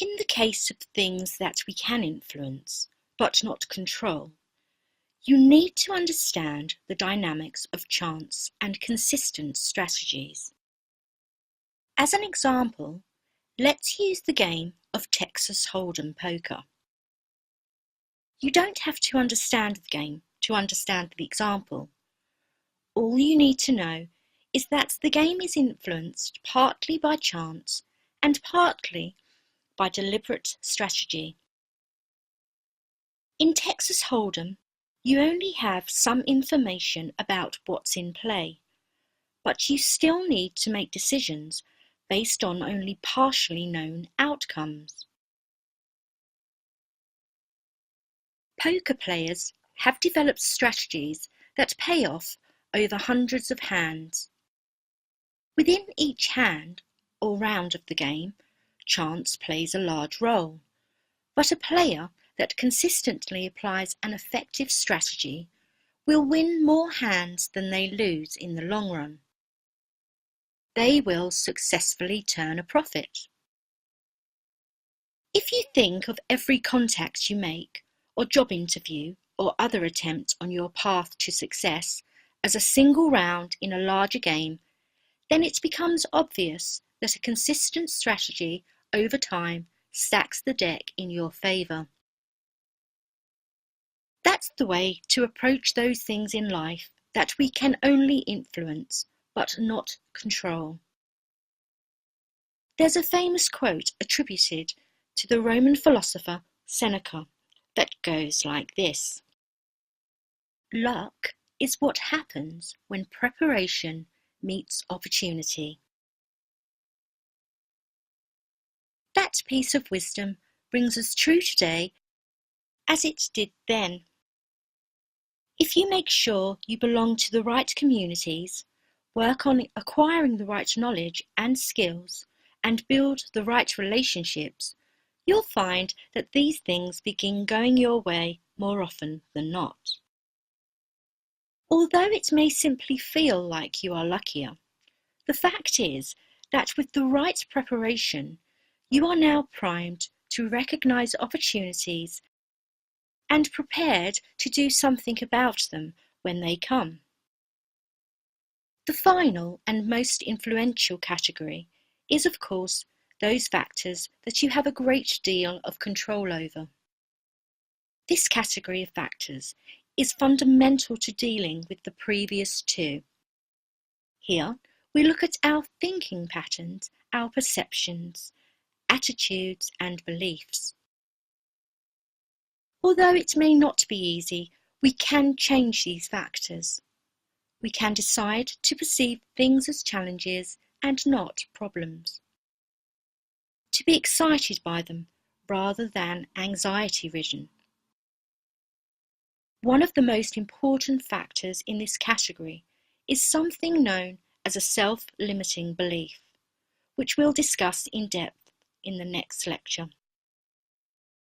In the case of things that we can influence, but not control, you need to understand the dynamics of chance and consistent strategies. As an example, let's use the game of Texas Hold'em poker. You don't have to understand the game to understand the example. All you need to know is that the game is influenced partly by chance and partly by deliberate strategy. In Texas Hold'em, you only have some information about what's in play, but you still need to make decisions based on only partially known outcomes. Poker players have developed strategies that pay off over hundreds of hands. Within each hand or round of the game, chance plays a large role, but a player that consistently applies an effective strategy will win more hands than they lose in the long run. They will successfully turn a profit. If you think of every contact you make, or job interview, or other attempt on your path to success as a single round in a larger game, then it becomes obvious that a consistent strategy over time stacks the deck in your favour. That's the way to approach those things in life that we can only influence, but not control. There's a famous quote attributed to the Roman philosopher Seneca that goes like this: "Luck is what happens when preparation meets opportunity." That piece of wisdom rings as true today as it did then. If you make sure you belong to the right communities, work on acquiring the right knowledge and skills, and build the right relationships, you'll find that these things begin going your way more often than not. Although it may simply feel like you are luckier, the fact is that with the right preparation, you are now primed to recognize opportunities and prepared to do something about them when they come. The final and most influential category is, of course, those factors that you have a great deal of control over. This category of factors is fundamental to dealing with the previous two. Here, we look at our thinking patterns, our perceptions, attitudes, and beliefs. Although it may not be easy, we can change these factors. We can decide to perceive things as challenges and not problems. To be excited by them rather than anxiety-ridden. One of the most important factors in this category is something known as a self-limiting belief, which we'll discuss in depth in the next lecture.